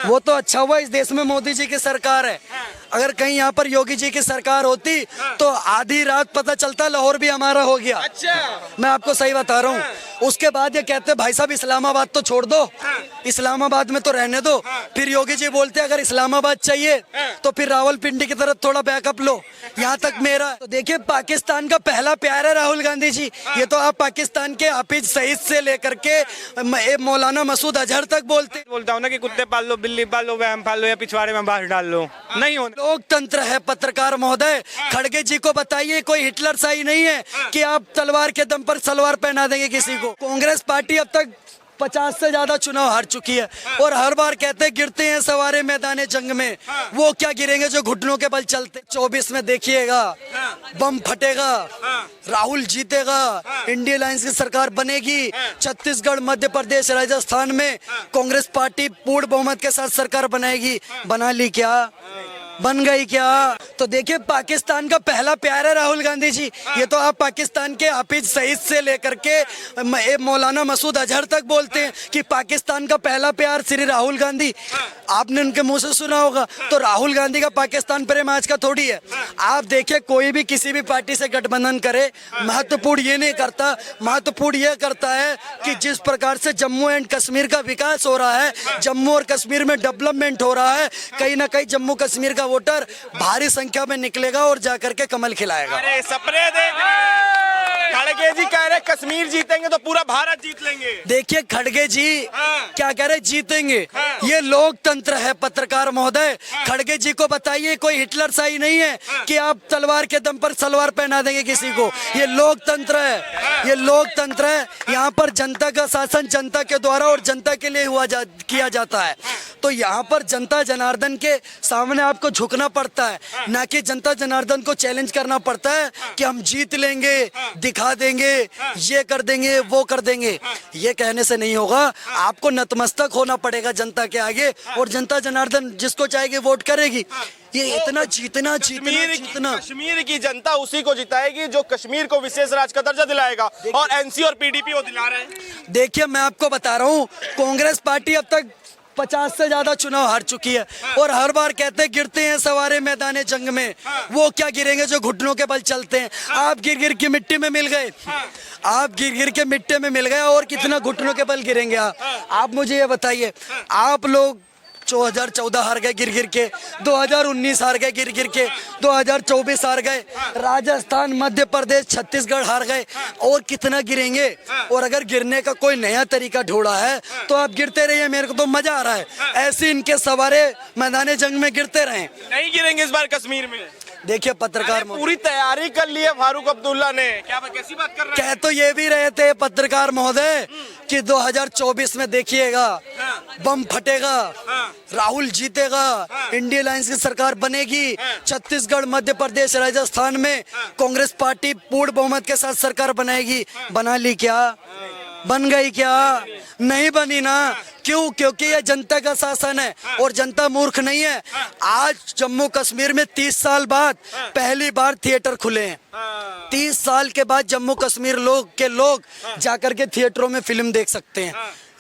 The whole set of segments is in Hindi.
वो तो अच्छा हुआ इस देश में मोदी जी की सरकार है। अगर कहीं यहाँ पर योगी जी की सरकार होती तो आधी रात पता चलता लाहौर भी हमारा हो गया। अच्छा, मैं आपको सही बता रहा हूँ। उसके बाद ये कहते भाई साहब इस्लामाबाद तो छोड़ दो, इस्लामाबाद में तो रहने दो। फिर योगी जी बोलते अगर इस्लामाबाद चाहिए तो फिर रावलपिंडी की तरफ थोड़ा बैकअप लो। यहाँ तक मेरा तो देखिए, पाकिस्तान का पहला प्यार है राहुल गांधी जी। ये तो आप पाकिस्तान के हाफिज सईद से लेकर के मौलाना मसूद अजहर तक बोलता हूँ ना कि कुत्ते पाल लो, बिल्ली पाल लो, वहम पाल लो या पिछवाड़े में बांस डाल लो, नहीं होना। लोकतंत्र है पत्रकार महोदय। खड़गे जी को बताइए, कोई हिटलर शाही नहीं है कि आप तलवार के दम पर सलवार पहना देंगे किसी को। कांग्रेस पार्टी अब तक 50 से ज्यादा चुनाव हार चुकी है और हर बार कहते हैं गिरते हैं सवारे मैदान जंग में। वो क्या गिरेंगे जो घुटनों के बल चलते। 24 में देखिएगा बम फटेगा, राहुल जीतेगा, इंडिया अलायंस की सरकार बनेगी। छत्तीसगढ़, मध्य प्रदेश, राजस्थान में कांग्रेस पार्टी पूर्ण बहुमत के साथ सरकार बनाएगी। बना ली क्या? बन गई क्या? तो देखिए, पाकिस्तान का पहला प्यार है राहुल गांधी जी। ये तो आप पाकिस्तान के हाफिज सईद से लेकर के मौलाना मसूद अजहर तक बोलते हैं कि पाकिस्तान का पहला प्यार श्री राहुल गांधी। आपने उनके मुंह से सुना होगा। तो राहुल गांधी का पाकिस्तान प्रेम आज का थोड़ी है। आप देखिए, कोई भी किसी भी पार्टी से गठबंधन करे, महत्वपूर्ण ये नहीं करता। महत्वपूर्ण ये करता है कि जिस प्रकार से जम्मू एंड कश्मीर का विकास हो रहा है, जम्मू और कश्मीर में डेवलपमेंट हो रहा है, कहीं ना कहीं जम्मू कश्मीर का वोटर भारी संख्या में निकलेगा और जाकर के कमल खिलाएगा। अरे सपने देख रहे। खड़गे जी कह रहे कश्मीर जीतेंगे तो पूरा भारत जीत लेंगे। देखिए, खड़गे जी क्या कह रहे, जीतेंगे। ये लोकतंत्र है पत्रकार महोदय। खड़गे जी को बताइए, कोई हिटलर शाही नहीं है कि आप तलवार के दम पर सलवार पहना देंगे किसी को। ये लोकतंत्र है, ये लोकतंत्र है। यहाँ पर जनता का शासन जनता के द्वारा और जनता के लिए किया जाता है। तो यहाँ पर जनता जनार्दन के सामने आपको झुकना पड़ता है, ना कि जनता जनार्दन को चैलेंज करना पड़ता है कि हम जीत लेंगे, दिखा देंगे, ये कर देंगे, वो कर देंगे। ये कहने से नहीं होगा। आपको नतमस्तक होना पड़ेगा जनता के आगे और जनता जनार्दन जिसको चाहेगी वोट करेगी। ये इतना जीतना जीतना जीतना कश्मीर की जनता उसी को जिताएगी जो कश्मीर को विशेष राज्य का दर्जा दिलाएगा, और एनसी और पीडीपी वो दिला रहे हैं। देखिए, मैं आपको बता रहा हूँ, कांग्रेस पार्टी अब तक 50 से ज्यादा चुनाव हार चुकी है और हर बार कहते हैं गिरते हैं सवारे मैदान जंग में। वो क्या गिरेंगे जो घुटनों के बल चलते हैं। आप गिर गिर के मिट्टी में मिल गए, आप गिर गिर के मिट्टी में मिल गए और कितना घुटनों के बल गिरेंगे आप मुझे ये बताइए। आप लोग 2014 हार गए गिर गिर के, 2019 हार गए गिर गिर के, 2024 हार गए, राजस्थान, मध्य प्रदेश, छत्तीसगढ़ हार गए, और कितना गिरेंगे। और अगर गिरने का कोई नया तरीका ढूंढा है तो आप गिरते रहिए, मेरे को तो मजा आ रहा है। ऐसे इनके सवारे मैदान जंग में गिरते रहें। नहीं गिरेंगे इस बार कश्मीर में। देखिए, पत्रकार पूरी तैयारी कर ली है फारूक अब्दुल्ला ने। क्या कैसी बात कर रहे हैं? कह तो ये भी रहे थे पत्रकार महोदय कि 2024 में देखिएगा बम फटेगा, राहुल जीतेगा, इंडिया अलायंस की सरकार बनेगी। छत्तीसगढ़, मध्य प्रदेश, राजस्थान में कांग्रेस पार्टी पूर्ण बहुमत के साथ सरकार बनाएगी। बना ली क्या? बन गई क्या? नहीं बनी ना। क्यों? क्योंकि ये जनता का शासन है और जनता मूर्ख नहीं है। आज जम्मू कश्मीर में 30 साल बाद पहली बार थिएटर खुले हैं। 30 साल के बाद जम्मू कश्मीर लोग जाकर के थिएटरों में फिल्म देख सकते हैं।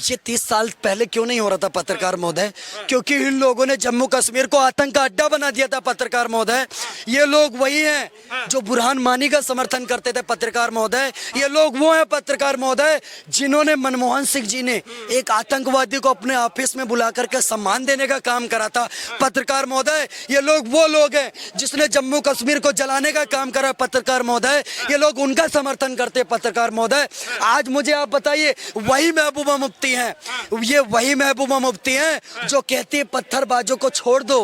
ये 30 साल पहले क्यों नहीं हो रहा था पत्रकार महोदय? क्योंकि इन लोगों ने जम्मू कश्मीर को आतंक का अड्डा बना दिया था पत्रकार महोदय। ये लोग वही हैं जो बुरहान मानी का समर्थन करते थे पत्रकार महोदय। ये लोग वो हैं पत्रकार महोदय जिन्होंने मनमोहन सिंह जी ने एक आतंकवादी को अपने ऑफिस में बुला करके सम्मान देने का काम करा था पत्रकार महोदय। ये लोग वो लोग हैं जिसने जम्मू कश्मीर को जलाने का काम करा पत्रकार महोदय। ये लोग उनका समर्थन करते पत्रकार महोदय। आज मुझे आप बताइए, वही महबूबा मुफ्ती हैं, ये वही महबूबा मुफ्ती हैं जो कहती है पत्थरबाजों को छोड़ दो,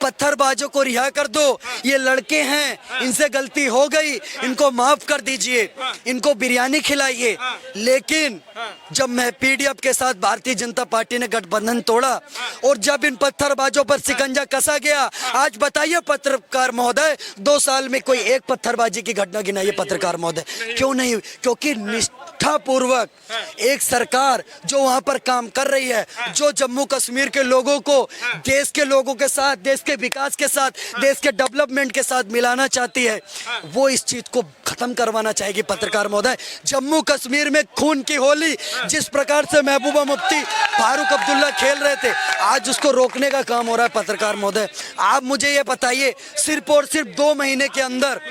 पत्थरबाजों को रिहा कर दो। ये लड़के हैं, इनसे गलती हो गई, इनको माफ कर दीजिए, इनको बिरयानी खिलाइए। लेकिन जब मैं पीडीएफ के साथ भारतीय जनता पार्टी ने गठबंधन तोड़ा और जब इन पत्थरबाजों पर शिकंजा कसा गया, आज बताइए पत्रकार महोदय, 2 साल में कोई एक पत्थरबाजी की घटना गिनाइए पत्रकार महोदय। क्यों नहीं? क्योंकि निष्ठा निष्ठापूर्वक एक सरकार जो वहां पर काम कर रही है, जो जम्मू कश्मीर के लोगों को देश के लोगों के साथ, देश के विकास के साथ, देश के डेवलपमेंट के साथ मिलाना चाहती है, वो इस चीज को खत्म करवाना चाहेगी। पत्रकार महोदय, जम्मू कश्मीर में खून की होली जिस प्रकार से महबूबा मुफ्ती, फारूक अब्दुल्ला खेल रहे थे, आज उसको रोकने का काम हो रहा है। पत्रकार महोदय, आप मुझे ये बताइए, सिर्फ और सिर्फ 2 महीने के अंदर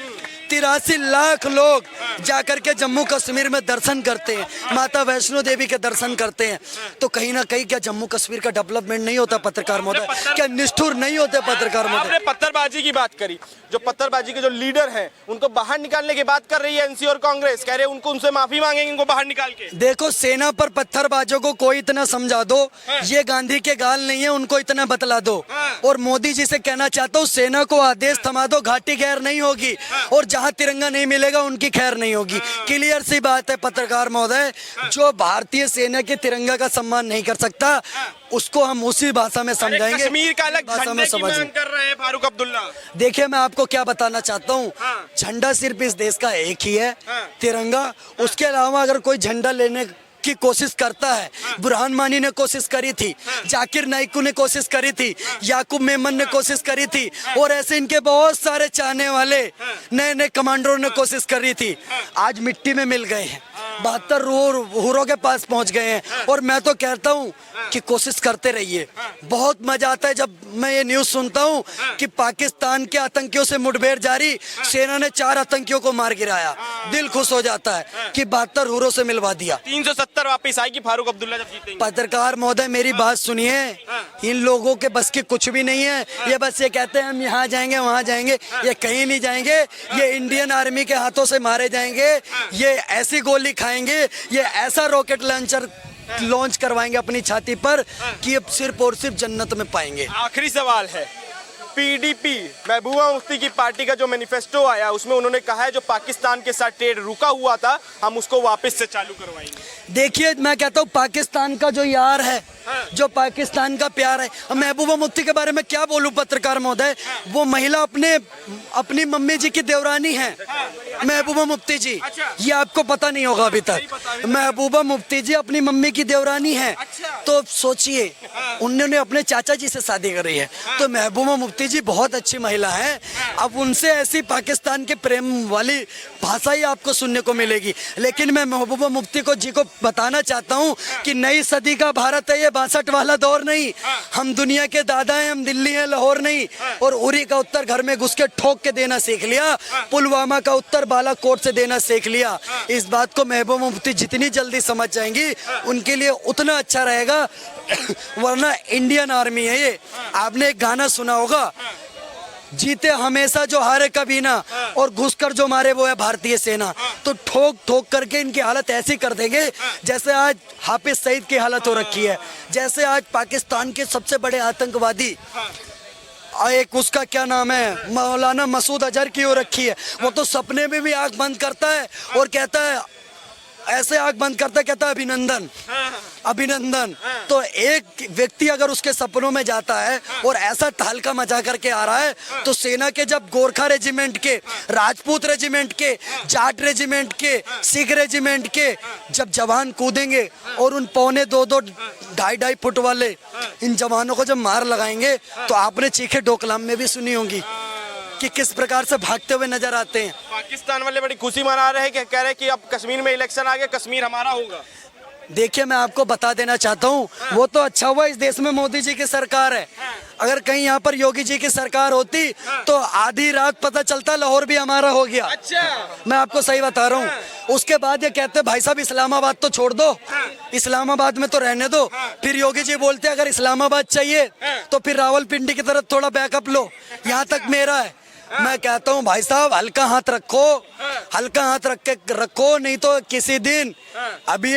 83 लाख लोग जाकर के जम्मू कश्मीर में दर्शन करते हैं, माता वैष्णो देवी के दर्शन करते हैं, तो कहीं ना कहीं क्या जम्मू कश्मीर का डेवलपमेंट नहीं होता? पत्रकार महोदय, क्या निष्ठुर नहीं होते? पत्रकार महोदय, आपने पत्थरबाजी की बात करी, जो पत्थरबाजी के जो लीडर हैं उनको बाहर निकालने की बात कर रही है एनसी और कांग्रेस, कह रहे हैं उनको, उनसे माफी मांगेंगे इनको बाहर निकाल के। देखो, सेना पर पत्थरबाजों को कोई इतना समझा दो, ये गांधी के गाल नहीं है, उनको इतना बतला दो। और मोदी जी से कहना चाहता हूँ, सेना को आदेश थमा दो, घाटी खैर नहीं होगी, और जहां तिरंगा नहीं मिलेगा उनकी खैर नहीं होगी। क्लियर सी बात है पत्रकार महोदय, जो भारतीय सेना के तिरंगा का सम्मान नहीं कर सकता, उसको हम उसी भाषा में समझाएंगे। कश्मीर का अलग भाषा झंडे में की मांग कर रहे हैं फारूक अब्दुल्ला। देखिए, मैं आपको क्या बताना चाहता हूँ, झंडा सिर्फ इस देश का एक ही है, तिरंगा। उसके अलावा अगर कोई झंडा लेने की कोशिश करता है, बुरहान मानी ने कोशिश करी थी, जाकिर नाइकू ने कोशिश करी थी, याकूब मेमन ने कोशिश करी थी, और ऐसे इनके बहुत सारे चाहने वाले नए नए कमांडरों ने कोशिश करी थी, आज मिट्टी में मिल गए हैं, 72 हुरों के पास पहुंच गए हैं। और मैं तो कहता हूं कि कोशिश करते रहिए। बहुत मजा आता है जब मैं ये न्यूज सुनता हूं कि पाकिस्तान के आतंकियों से मुठभेड़ जारी, सेना ने 4 आतंकियों को मार गिराया, दिल खुश हो जाता है कि 72 हुरों से मिलवा दिया। 370 वापस आएगी फारूक अब्दुल्ला जब जीतेंगे। पत्रकार महोदय, मेरी बात सुनिए, इन लोगों के बस की कुछ भी नहीं है। ये बस ये कहते हैं हम यहाँ जाएंगे वहाँ जाएंगे, ये कहीं नहीं जाएंगे। ये इंडियन आर्मी के हाथों से मारे जाएंगे, ये ऐसी गोली खाएंगे, ये ऐसा रॉकेट लॉन्चर लॉन्च करवाएंगे अपनी छाती पर कि अब सिर्फ और सिर्फ जन्नत में पाएंगे। आखिरी सवाल है, पीडीपी महबूबा मुफ्ती की पार्टी का जो मैनिफेस्टो आया उसमें उन्होंने कहा है जो पाकिस्तान के साथ ट्रेड रुका हुआ था हम उसको वापस से चालू करवाएंगे। देखिए, मैं कहता हूँ पाकिस्तान का जो यार है, जो पाकिस्तान का प्यार है, महबूबा मुफ्ती के बारे में क्या बोलूं पत्रकार महोदय, वो महिला अपनी मम्मी जी की देवरानी है महबूबा मुफ्ती जी। ये आपको पता नहीं होगा अभी तक। महबूबा मुफ्ती जी अपनी मम्मी की देवरानी है, तो सोचिए उन्होंने अपने चाचा जी से शादी करी है, तो महबूबा मुफ्ती जी बहुत अच्छी महिला है। अब उनसे ऐसी पाकिस्तान के प्रेम वाली भाषा ही आपको सुनने को मिलेगी। लेकिन मैं महबूबा मुफ्ती जी को बताना चाहता हूँ कि नई सदी का भारत है ये, 62 वाला दौर नहीं। हम दुनिया के दादा हैं, हम दिल्ली हैं, लाहौर नहीं। और उरी का उत्तर घर में घुस के ठोक के देना सीख लिया, पुलवामा का उत्तर बालाकोट से देना सीख लिया। इस बात को महबूबा मुफ्ती जितनी जल्दी समझ जाएंगी उनके लिए उतना अच्छा रहेगा। वरना इंडियन आर्मी है ये। आपने एक गाना सुना होगा, जीते हमेशा जो हारे कभी ना, और घुसकर जो मारे वो है भारतीय सेना। तो ठोक ठोक करके इनकी हालत ऐसी कर देंगे जैसे आज हाफिज सईद की हालत हो रखी है, जैसे आज पाकिस्तान के सबसे बड़े आतंकवादी, एक उसका क्या नाम है, मौलाना मसूद अजहर की हो रखी है। वो तो सपने में भी आंख बंद करता है और कहता है, ऐसे आंख बंद करता है, कहता है अभिनंदन अभिनंदन। तो एक व्यक्ति अगर उसके सपनों में जाता है और ऐसा तहलका मचा करके आ रहा है, तो सेना के जब गोरखा रेजिमेंट के, राजपूत रेजिमेंट के, जाट रेजिमेंट के, सिख रेजिमेंट के जब जवान कूदेंगे और उन 2.25 2.5 फुट वाले इन जवानों को जब मार लगाएंगे, तो आपने चीखे डोकलाम में भी सुनी होंगी कि किस प्रकार से भागते हुए नजर आते हैं। पाकिस्तान वाले बड़ी खुशी मना रहे हैं कि कह रहे हैं कि अब कश्मीर में इलेक्शन आ गया, कश्मीर हमारा होगा। देखिए, मैं आपको बता देना चाहता हूँ, वो तो अच्छा हुआ इस देश में मोदी जी की सरकार है। अगर कहीं यहाँ पर योगी जी की सरकार होती तो आधी रात पता चलता लाहौर भी हमारा हो गया। अच्छा, मैं आपको सही बता रहा हूँ। उसके बाद ये कहते भाई साहब इस्लामाबाद तो छोड़ दो, इस्लामाबाद में तो रहने दो। फिर योगी जी बोलते अगर इस्लामाबाद चाहिए तो फिर रावलपिंडी की तरफ थोड़ा बैकअप लो, यहाँ तक मेरा है। मैं कहता हूँ भाई साहब हल्का हाथ रखो, हल्का हाथ रख के रखो, नहीं तो किसी दिन, अभी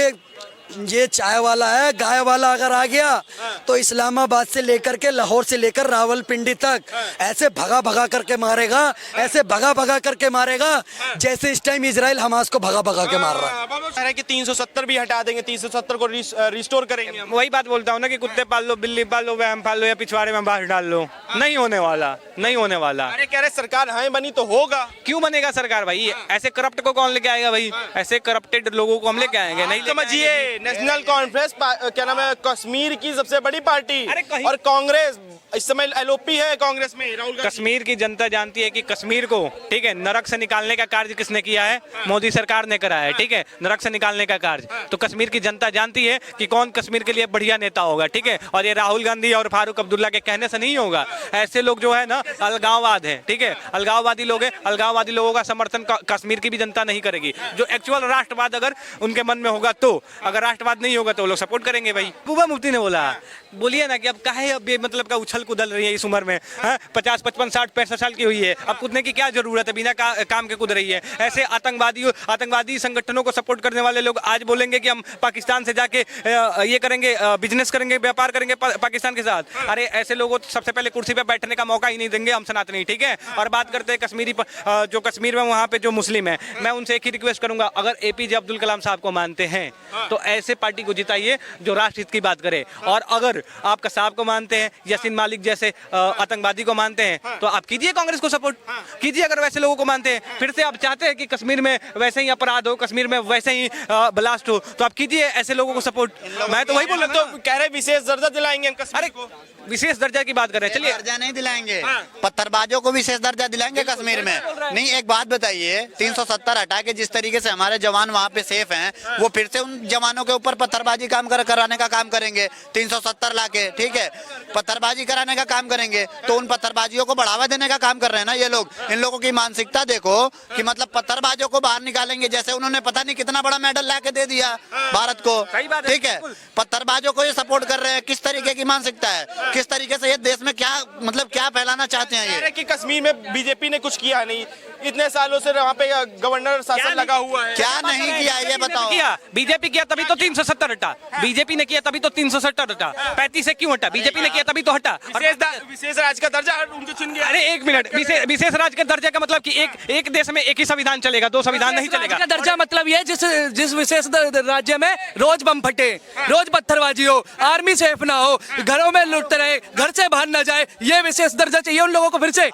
ये चाय वाला है, गाय वाला अगर आ गया तो इस्लामाबाद से लेकर के लाहौर से लेकर रावलपिंडी तक ऐसे भगा भगा करके मारेगा, ऐसे भगा भगा करके मारेगा जैसे इस टाइम इजराइल हमास को भगा भगा के मार रहा है। कह रहे हैं कि 370 भी हटा देंगे, 370 को रिस्टोर करेंगे हम। वही बात बोलता हूँ ना कि कुत्ते पाल लो, बिल्ली पाल लो, वहम पाल लो या पिछवाड़े में बांस डाल लो, नहीं होने वाला, नहीं होने वाला। अरे कह रहे सरकार हाँ बनी तो होगा। क्यों बनेगा सरकार भाई? ऐसे करप्ट को कौन लेके आएगा भाई? ऐसे करप्टेड लोगों को हम लेके आएंगे? नहीं लेके समझिए, आएंगे। नेशनल कॉन्फ्रेंस क्या नाम है, कश्मीर की सबसे बड़ी पार्टी, अरे कहीं- और कांग्रेस इस समय एलओपी है कांग्रेस में, राहुल गांधी। कश्मीर की जनता जानती है कि कश्मीर को, ठीक है, नरक से निकालने का कार्य किसने किया है? मोदी सरकार ने करा है, ठीक है, नरक से निकालने का कार्य। तो कश्मीर की जनता जानती है कि कौन कश्मीर के लिए बढ़िया नेता होगा, ठीक है। और ये राहुल गांधी और फारूक अब्दुल्ला के कहने से नहीं होगा। ऐसे लोग जो है ना अलगाववाद है, ठीक है, अलगाववादी लोग हैं। अलगाववादी लोगों का समर्थन कश्मीर की भी जनता नहीं करेगी। जो एक्चुअल राष्ट्रवाद अगर उनके मन में होगा तो, अगर राष्ट्रवाद नहीं होगा तो वो लोग सपोर्ट करेंगे भाई। महबूबा मुफ्ती ने बोला, बोलिए ना कि अब काहे अब ये मतलब का उछल कुदल रही है इस उम्र में, 50, 55, 60, 65 साल की हुई है, अब कूदने की क्या जरूरत है? बिना काम के कूद रही है। ऐसे आतंकवादी संगठनों को सपोर्ट करने वाले लोग आज बोलेंगे कि हम पाकिस्तान से जाके ये करेंगे, बिजनेस करेंगे, व्यापार करेंगे पाकिस्तान के साथ। अरे ऐसे लोगों को सबसे पहले कुर्सी पे बैठने का मौका ही नहीं देंगे हम सनातनी, ठीक है। और बात करते हैं कश्मीरी जो कश्मीर में वहाँ पे जो मुस्लिम है, मैं उनसे एक ही रिक्वेस्ट करूंगा, अगर एपीजे अब्दुल कलाम साहब को मानते हैं तो ऐसे पार्टी को जिताइए जो राष्ट्र हित की बात करे। और अगर आप कसाब को मानते हैं, यासीन मालिक जैसे आतंकवादी को मानते हैं तो आप कीजिए कांग्रेस को सपोर्ट कीजिए। अगर वैसे लोगों को मानते हैं, फिर से आप चाहते हैं कि कश्मीर में वैसे ही अपराध हो, कश्मीर में वैसे ही ब्लास्ट हो, तो आप कीजिए ऐसे लोगों को सपोर्ट। मैं तो वही बोल रहा हूं। तो कह रहे विशेष दर्जा दिलाएंगे हम कश्मीर अरे को। विशेष दर्जा की बात कर रहे हैं, चलिए। दर्जा नहीं दिलाएंगे, पत्थरबाजों को विशेष दर्जा दिलाएंगे कश्मीर में। नहीं, एक बात बताइए, 370 हटा के जिस तरीके से हमारे जवान वहाँ पे सेफ हैं, वो फिर से उन जवानों के ऊपर पत्थरबाजी कराने का काम करेंगे। 370 लाके, ठीक है, पत्थरबाजी कराने का काम करेंगे, तो उन पत्थरबाजियों को बढ़ावा देने का काम कर रहे हैं ना ये लोग। इन लोगों की मानसिकता देखो कि मतलब पत्थरबाजों को बाहर निकालेंगे, जैसे उन्होंने पता नहीं कितना बड़ा मेडल ला के दे दिया भारत को, सही बात है, ठीक है। पत्थरबाजों को ये सपोर्ट कर रहे हैं, किस तरीके की मानसिकता है, किस तरीके से ये देश में क्या मतलब क्या फैलाना चाहते हैं कह ये। रहे कि कश्मीर में बीजेपी ने कुछ किया नहीं, इतने सालों से वहाँ पे गवर्नर शासन लगा हुआ है। क्या नहीं किया ये बताओ। किया बीजेपी किया तभी तो 370 हटा, बीजेपी ने किया तभी तो 370 हटा, 35 से क्यों हटा? बीजेपी ने किया तभी तो हटा। विशेष राज का दर्जा उनके छीन गया। अरे एक मिनट, विशेष राज्य के दर्जे का मतलब कि एक देश में एक ही संविधान चलेगा, दो संविधान नहीं चलेगा। का दर्जा मतलब ये जिस विशेष राज्य में रोज बम फटे, रोज पत्थरबाजी हो, आर्मी सेफ ना हो, घरों में लुटते रहे, घर से बाहर ना जाए, ये विशेष दर्जा चाहिए उन लोगों को फिर से।